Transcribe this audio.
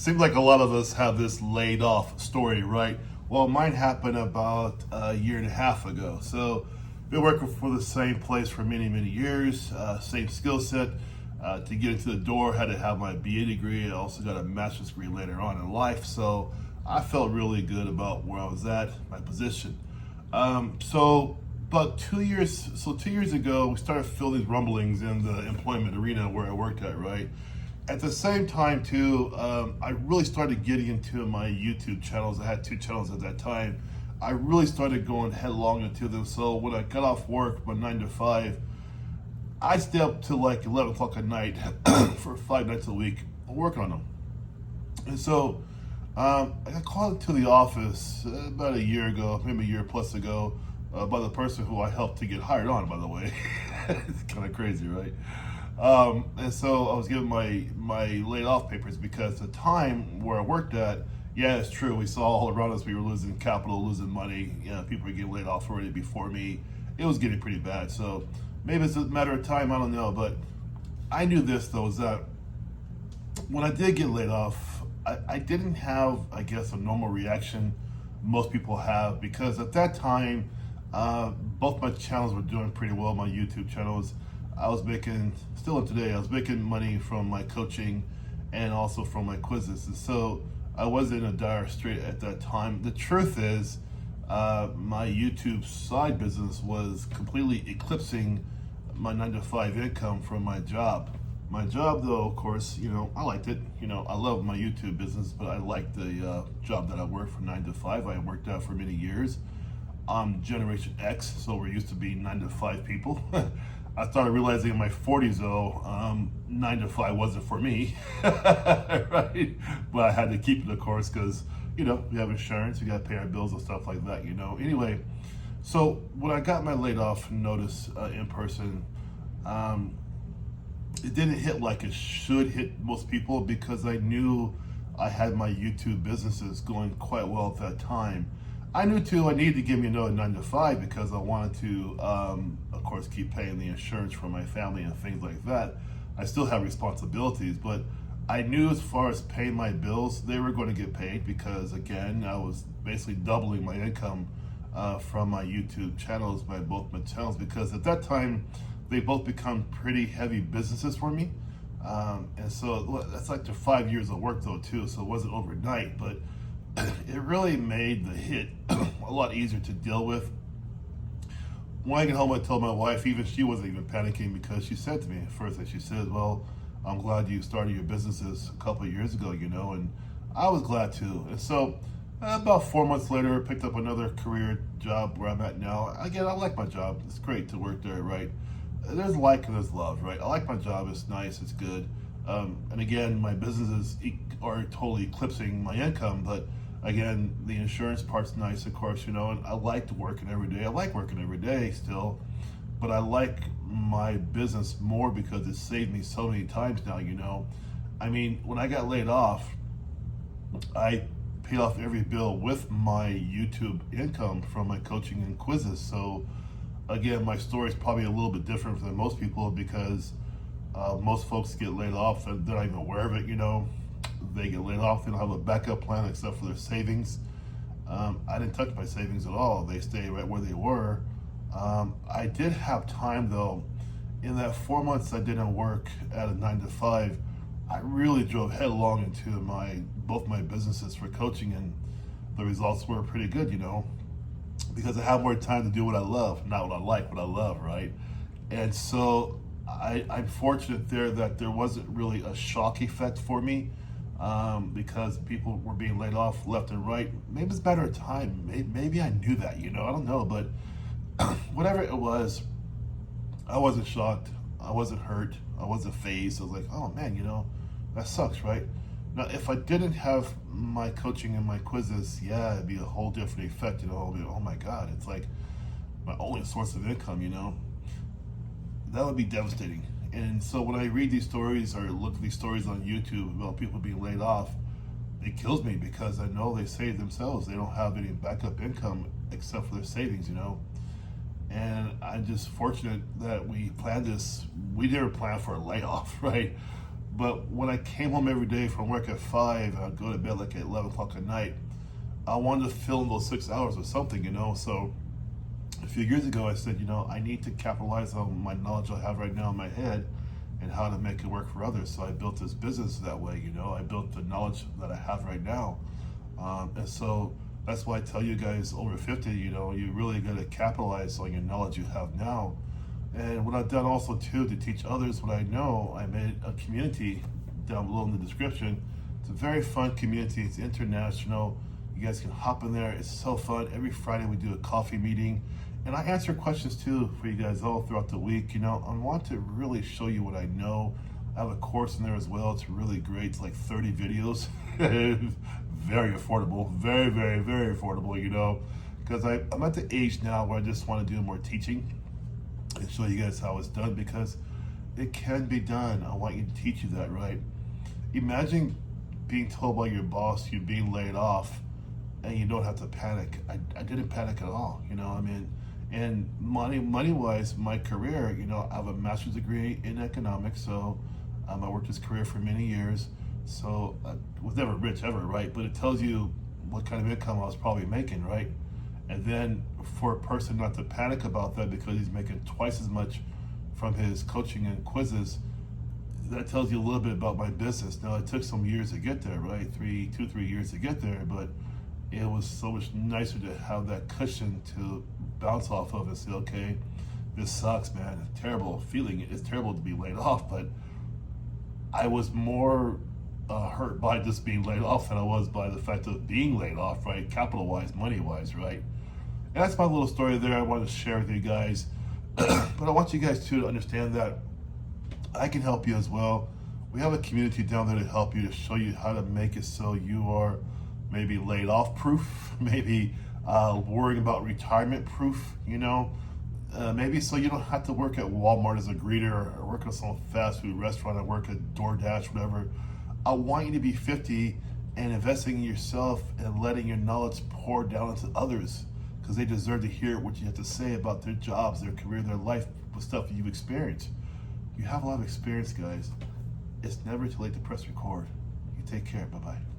Seems like a lot of us have this laid off story, right? Well, mine happened about a year and a half ago. So, been working for the same place for many, many years, same skill set. To get into the door, had to have my BA degree. I also got a master's degree later on in life. So, I felt really good about where I was at, my position. So, about 2 years, 2 years ago, we started feeling these rumblings in the employment arena where I worked at, right? At the same time, too, I really started getting into my YouTube channels. I had two channels at that time. I really started going headlong into them. So when I got off work, my 9 to 5, I'd stay up till like 11 o'clock at night for 5 nights a week working on them. And so I got called to the office about a year ago, maybe a year plus ago, by the person who I helped to get hired on, by the way. It's kind of crazy, right? And so I was given my laid off papers because the time where I worked at, yeah, it's true. We saw all around us, we were losing capital, losing money. You know, people were getting laid off already before me. It was getting pretty bad. So maybe it's a matter of time. I don't know. But I knew this, though, is that when I did get laid off, I didn't have, I guess, a normal reaction most people have, because at that time, both my channels were doing pretty well. My YouTube channels, I was making, still today, I was making money from my coaching and also from my quizzes. And so I was in a dire strait at that time. The truth is, my YouTube side business was completely eclipsing my 9 to 5 income from my job. My job, though, of course, I liked it. I love my YouTube business, but I liked the job that I worked for 9 to 5. I worked out for many years. I'm Generation X, so we're used to being 9 to 5 people. I started realizing in my 40s, though, 9 to 5 wasn't for me, right? But I had to keep it, of course, because, we have insurance, we got to pay our bills and stuff like that, Anyway, so when I got my laid off notice in person, it didn't hit like it should hit most people, because I knew I had my YouTube businesses going quite well at that time. I knew too I needed to give me another 9 to 5 because I wanted to, of course, keep paying the insurance for my family and things like that. I still have responsibilities, but I knew as far as paying my bills, they were going to get paid, because again, I was basically doubling my income from my YouTube channels, by both my channels, because at that time, they both become pretty heavy businesses for me. And so that's like the 5 years of work, though, too. So it wasn't overnight, but it really made the hit a lot easier to deal with. When I get home, I told my wife, even she wasn't even panicking, because she said to me at first, that she said, well, I'm glad you started your businesses a couple of years ago, and I was glad too. And so about 4 months later, I picked up another career job where I'm at now. Again, I like my job. It's great to work there, right? There's like and there's love, right? I like my job. It's nice. It's good. And again, my businesses are totally eclipsing my income, but again, the insurance part's nice, of course, and I liked working every day. I like working every day still, but I like my business more because it saved me so many times now, I mean, when I got laid off, I paid off every bill with my YouTube income from my coaching and quizzes. So again, my story is probably a little bit different than most people, because most folks get laid off and they're not even aware of it, They get laid off, they don't have a backup plan except for their savings. I didn't touch my savings at all. They stay right where they were. I did have time, though. In that 4 months I didn't work at a 9 to 5, I really drove headlong into both my businesses for coaching, and the results were pretty good, because I have more time to do what I love, not what I like, what I love, right? And so I'm fortunate there that there wasn't really a shock effect for me, because people were being laid off left and right. Maybe it's a matter of time. Maybe I knew that, I don't know, but whatever it was, I wasn't shocked. I wasn't hurt. I wasn't fazed. I was like, oh man, that sucks, right? Now, if I didn't have my coaching and my quizzes, yeah, it'd be a whole different effect, oh my God, it's like my only source of income, that would be devastating. And so when I read these stories or look at these stories on YouTube about people being laid off, it kills me, because I know they save themselves. They don't have any backup income except for their savings, And I'm just fortunate that we planned this. We didn't plan for a layoff, right? But when I came home every day from work at 5, I'd go to bed like at 11 o'clock at night. I wanted to fill in those 6 hours with something, you know. So a few years ago, I said, you know, I need to capitalize on my knowledge I have right now in my head and how to make it work for others. So I built this business that way, you know. I built the knowledge that I have right now. And so that's why I tell you guys over 50, you know, you really got to capitalize on your knowledge you have now. And what I've done also too to teach others what I know, I made a community down below in the description. It's a very fun community. It's international. You guys can hop in there. It's so fun. Every Friday we do a coffee meeting. And I answer questions too for you guys all throughout the week. You know, I want to really show you what I know. I have a course in there as well. It's really great. It's like 30 videos. Very affordable. Very, very, very affordable, you know. Because I'm at the age now where I just want to do more teaching and show you guys how it's done, because it can be done. I want you to teach you that, right? Imagine being told by your boss you're being laid off and you don't have to panic. I didn't panic at all, you know. I mean, and money-wise, my career, you know, I have a master's degree in economics, so I worked this career for many years. So I was never rich ever, right? But it tells you what kind of income I was probably making, right? And then for a person not to panic about that because he's making twice as much from his coaching and quizzes, that tells you a little bit about my business. Now, it took some years to get there, right? 3 years to get there, but it was so much nicer to have that cushion to bounce off of and say, okay, this sucks, man. Terrible feeling. It's terrible to be laid off, but I was more hurt by just being laid off than I was by the fact of being laid off, right? Capital-wise, money-wise, right? And that's my little story there I wanted to share with you guys. But I want you guys too to understand that I can help you as well. We have a community down there to help you, to show you how to make it so you are maybe laid off proof, maybe worrying about retirement proof, you know, maybe so you don't have to work at Walmart as a greeter or work at some fast food restaurant or work at DoorDash, whatever. I want you to be 50 and investing in yourself and letting your knowledge pour down into others, because they deserve to hear what you have to say about their jobs, their career, their life, with stuff you've experienced. You have a lot of experience, guys. It's never too late to press record. You take care. Bye-bye.